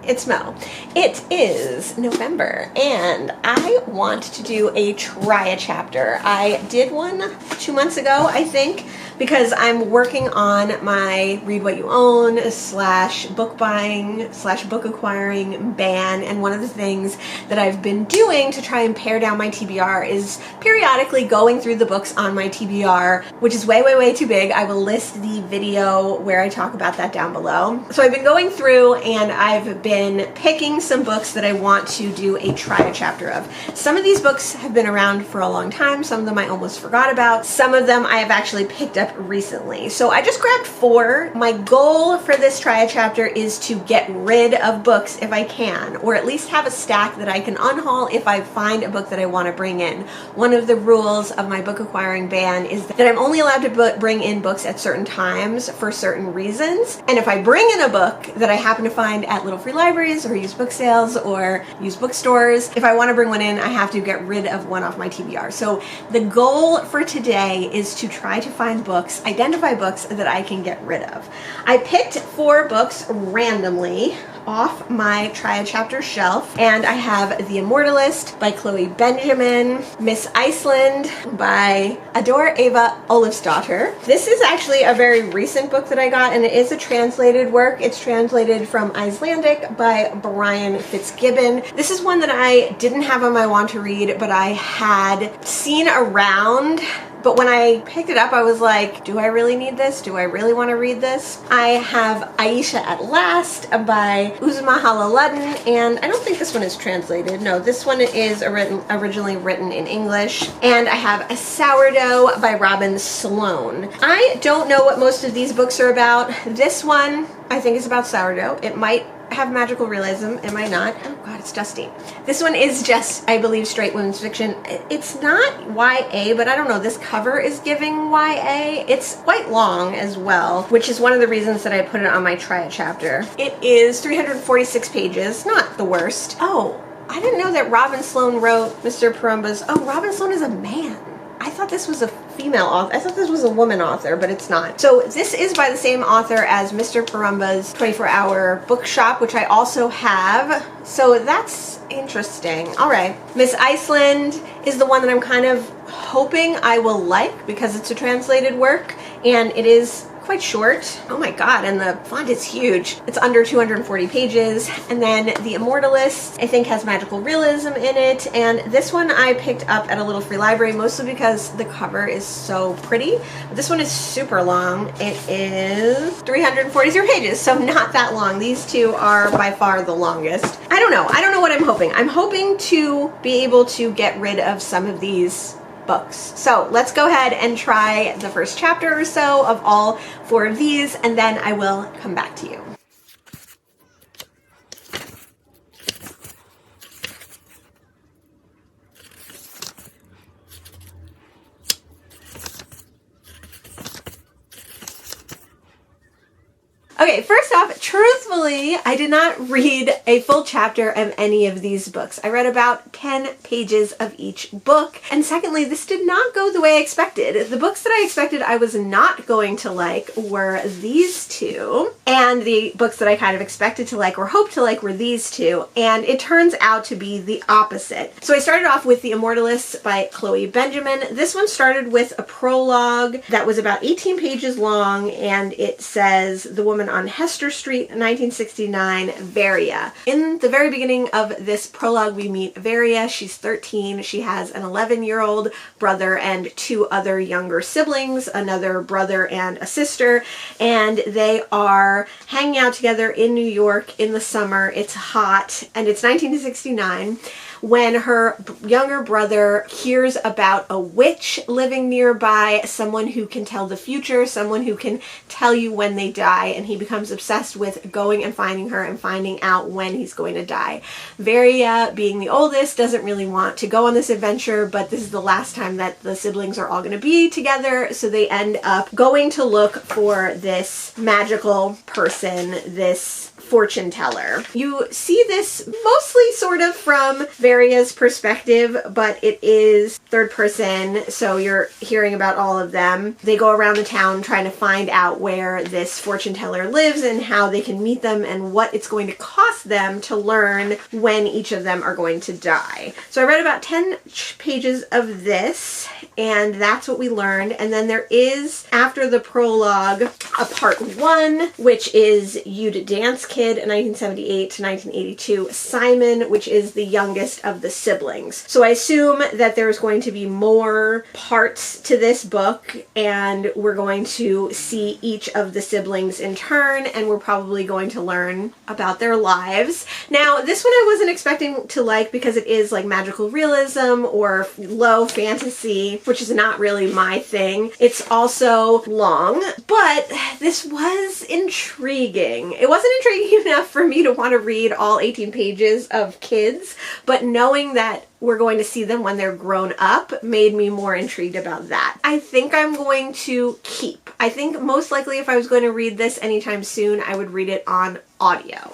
it's Mo. It is November and I want to do a try a chapter. I did one 2 months ago, I think, because I'm working on my read what you own / book buying / book acquiring ban, and one of the things that I've been doing to try and pare down my TBR is periodically going through the books on my TBR, which is way too big. I will list the video where I talk about that down below. So I've been going through and I've been picking some books that I want to do a try a chapter of. Some of these books have been around for a long time, some of them I almost forgot about, some of them I have actually picked up recently. So I just grabbed 4. My goal for this try a chapter is to get rid of books if I can, or at least have a stack that I can unhaul if I find a book that I want to bring in. One of the rules of my book acquiring ban is that I'm only allowed to bring in books at certain times for certain reasons, and if I bring in a book that I happen to find at little free libraries or used book sales or used bookstores, if I want to bring one in, I have to get rid of one off my TBR. So the goal for today is to try to find books, identify books that I can get rid of. I picked 4 books randomly off my try a chapter shelf, and I have The Immortalist by Chloe Benjamin, Miss Iceland by Adore Eva Olafsdottir. This is actually a very recent book that I got, and it is a translated work. It's translated from Icelandic by Brian Fitzgibbon. This is one that I didn't have on my want to read, but I had seen around. But when I picked it up, I was like, do I really need this? Do I really want to read this? I have Aisha at Last by Uzma Halaluddin, and I don't think this one is translated. No, this one is originally written in English. And I have A Sourdough by Robin Sloan. I don't know what most of these books are about. This one, I think, is about sourdough. It might have magical realism, it might not. Oh god, it's dusty. This one is just, I believe, straight women's fiction. It's not YA, but I don't know, this cover is giving YA. It's quite long as well, which is one of the reasons that I put it on my try a chapter. It is 346 pages, not the worst. Oh, I didn't know that Robin Sloan wrote Mr. Parumba's. Oh, Robin Sloan is a man. I thought this was a female author. I thought this was a woman author, but it's not. So this is by the same author as Mr. Parumba's 24-Hour Bookshop, which I also have. So that's interesting. All right. Miss Iceland is the one that I'm kind of hoping I will like because it's a translated work and it is quite short. Oh my god, and the font is huge. It's under 240 pages. And then The Immortalist, I think, has magical realism in it. And this one I picked up at a little free library, mostly because the cover is so pretty. This one is super long. It is 343 pages, so not that long. These two are by far the longest. I don't know what I'm hoping. I'm hoping to be able to get rid of some of these books. So let's go ahead and try the first chapter or so of all 4 of these, and then I will come back to you. Okay, first off, truthfully, I did not read a full chapter of any of these books. I read about 10 pages of each book. And secondly, this did not go the way I expected. The books that I expected I was not going to like were these 2. And the books that I kind of expected to like or hoped to like were these 2. And it turns out to be the opposite. So I started off with The Immortalist by Chloe Benjamin. This one started with a prologue that was about 18 pages long, and it says, "The woman on Hester Street, 1969, Varia." In the very beginning of this prologue, we meet Varia. She's 13. She has an 11-year-old brother and 2 other younger siblings, another brother and a sister, and they are hanging out together in New York in the summer. It's hot, and it's 1969. When her younger brother hears about a witch living nearby, someone who can tell the future, someone who can tell you when they die, and he becomes obsessed with going and finding her and finding out when he's going to die. Varia, being the oldest, doesn't really want to go on this adventure, but this is the last time that the siblings are all going to be together, so they end up going to look for this magical person, this fortune teller. You see this mostly sort of from Varia's perspective, but it is third person, so you're hearing about all of them. They go around the town trying to find out where this fortune teller lives and how they can meet them and what it's going to cost them to learn when each of them are going to die. So I read about 10 pages of this, and that's what we learned. And then there is, after the prologue, a part 1, which is You'd Dance Kid, 1978 to 1982, Simon, which is the youngest of the siblings. So I assume that there's going to be more parts to this book, and we're going to see each of the siblings in turn, and we're probably going to learn about their lives. Now, this one I wasn't expecting to like because it is like magical realism or low fantasy, which is not really my thing. It's also long, but this was intriguing. It wasn't intriguing enough for me to want to read all 18 pages of kids, but knowing that we're going to see them when they're grown up made me more intrigued about that. I think I'm going to keep. I think most likely if I was going to read this anytime soon, I would read it on audio.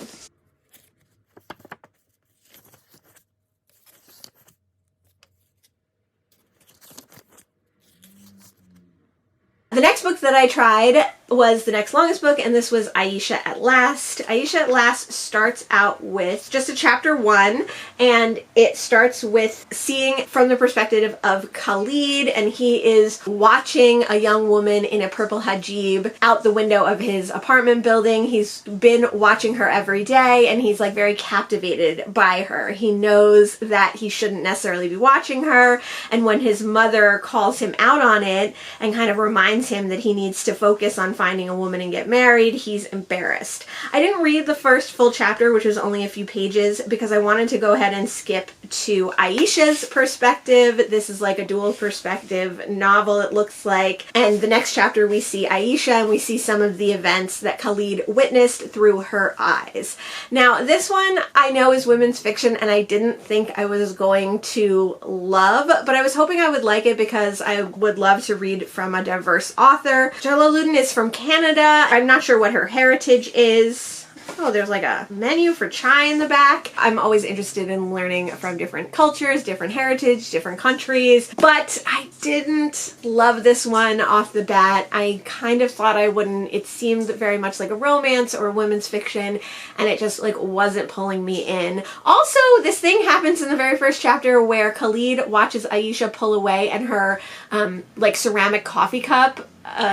The next book that I tried was the next longest book, and this was Aisha at Last. Aisha at Last starts out with just a chapter 1, and it starts with seeing from the perspective of Khalid, and he is watching a young woman in a purple hijab out the window of his apartment building. He's been watching her every day, and he's like very captivated by her. He knows that he shouldn't necessarily be watching her, and when his mother calls him out on it and kind of reminds him that he needs to focus on finding a woman and get married, he's embarrassed. I didn't read the first full chapter, which was only a few pages, because I wanted to go ahead and skip to Aisha's perspective. This is like a dual perspective novel, it looks like. And the next chapter we see Aisha, and we see some of the events that Khalid witnessed through her eyes. Now, this one I know is women's fiction, and I didn't think I was going to love, but I was hoping I would like it because I would love to read from a diverse author. Charlotte Luden is from Canada. I'm not sure what her heritage is. Oh, there's like a menu for chai in the back. I'm always interested in learning from different cultures, different heritage, different countries, but I didn't love this one off the bat. I kind of thought I wouldn't. It seemed very much like a romance or women's fiction, and it just like wasn't pulling me in. Also, this thing happens in the very first chapter where Khalid watches Aisha pull away, and her like ceramic coffee cup,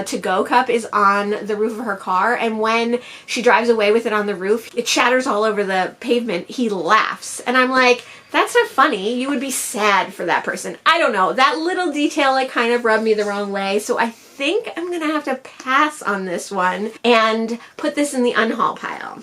to-go cup, is on the roof of her car, and when she drives away with it on the roof, it shatters all over the pavement. He laughs, and I'm like, that's not funny. You would be sad for that person. I don't know. That little detail like kind of rubbed me the wrong way, so I think I'm gonna have to pass on this one and put this in the unhaul pile.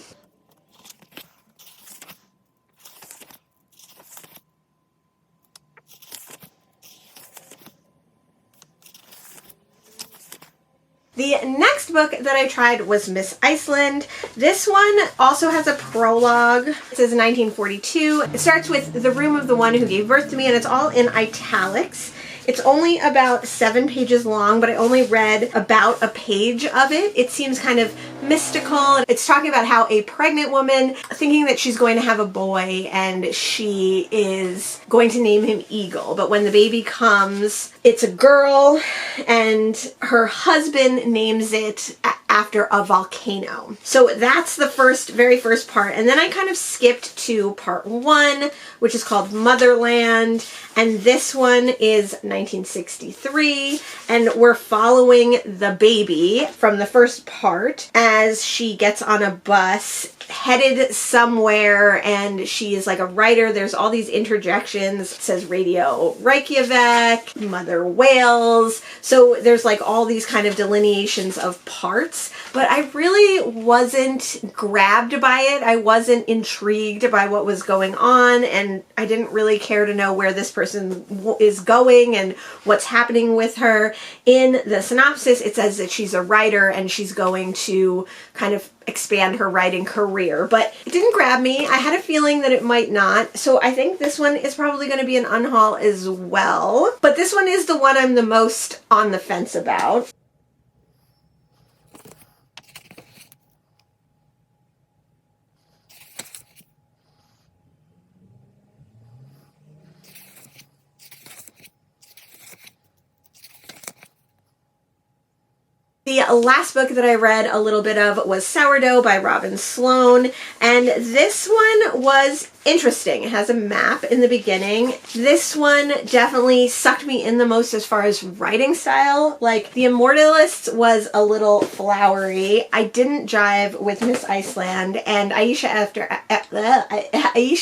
The next book that I tried was Miss Iceland. This one also has a prologue. It says 1942. It starts with the room of the one who gave birth to me, and it's all in italics. It's only about 7 pages long, but I only read about a page of it. It seems kind of mystical. It's talking about how a pregnant woman, thinking that she's going to have a boy, and she is going to name him Eagle. But when the baby comes, it's a girl, and her husband names it after a volcano. So that's the very first part. And then I kind of skipped to part 1, which is called Motherland. And this one is 1963. And we're following the baby from the first part as she gets on a bus headed somewhere, and she is like a writer. There's all these interjections. It says Radio Reykjavik, Mother Wales. So there's like all these kind of delineations of parts, but I really wasn't grabbed by it. I wasn't intrigued by what was going on, and I didn't really care to know where this person is going and what's happening with her. In the synopsis, it says that she's a writer and she's going to kind of expand her writing career, but it didn't grab me. I had a feeling that it might not, so I think this one is probably going to be an unhaul as well, but this one is the one I'm the most on the fence about. The last book that I read a little bit of was Sourdough by Robin Sloan, and this one was interesting. It has a map in the beginning. This one definitely sucked me in the most as far as writing style. Like, The Immortalists was a little flowery. I didn't jive with Miss Iceland, and Aisha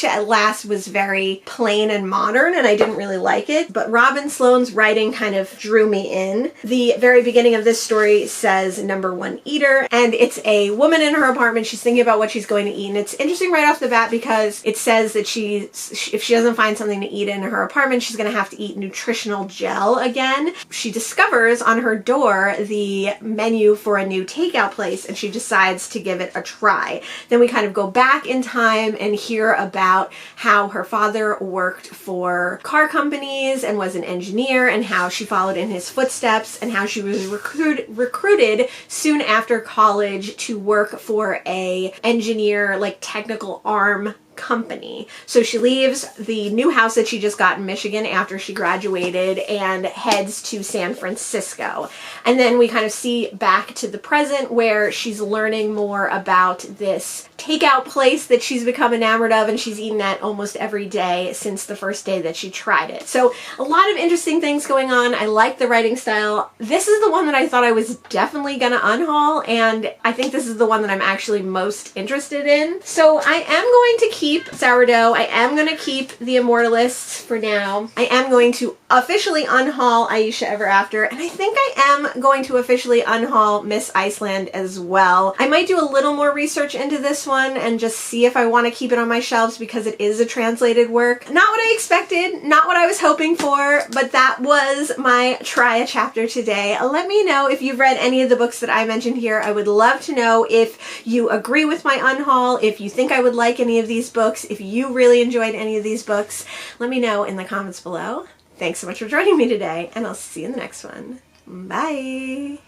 at Last was very plain and modern, and I didn't really like it, but Robin Sloan's writing kind of drew me in. The very beginning of this story says number one eater, and it's a woman in her apartment. She's thinking about what she's going to eat, and it's interesting right off the bat because it says that if she doesn't find something to eat in her apartment, she's going to have to eat nutritional gel again. She discovers on her door the menu for a new takeout place, and she decides to give it a try. Then we kind of go back in time and hear about how her father worked for car companies and was an engineer, and how she followed in his footsteps, and how she was recruited soon after college to work for a engineer, like, technical arm company. So she leaves the new house that she just got in Michigan after she graduated and heads to San Francisco. And then we kind of see back to the present where she's learning more about this takeout place that she's become enamored of, and she's eaten at almost every day since the first day that she tried it. So a lot of interesting things going on. I like the writing style. This is the one that I thought I was definitely gonna unhaul, and I think this is the one that I'm actually most interested in. So I am going to keep Sourdough. I am going to keep The Immortalists for now. I am going to officially unhaul Aisha Ever After, and I think I am going to officially unhaul Miss Iceland as well. I might do a little more research into this one and just see if I want to keep it on my shelves because it is a translated work. Not what I expected, not what I was hoping for, but that was my try a chapter today. Let me know if you've read any of the books that I mentioned here. I would love to know if you agree with my unhaul, if you think I would like any of these books, if you really enjoyed any of these books. Let me know in the comments below. Thanks so much for joining me today, and I'll see you in the next one. Bye!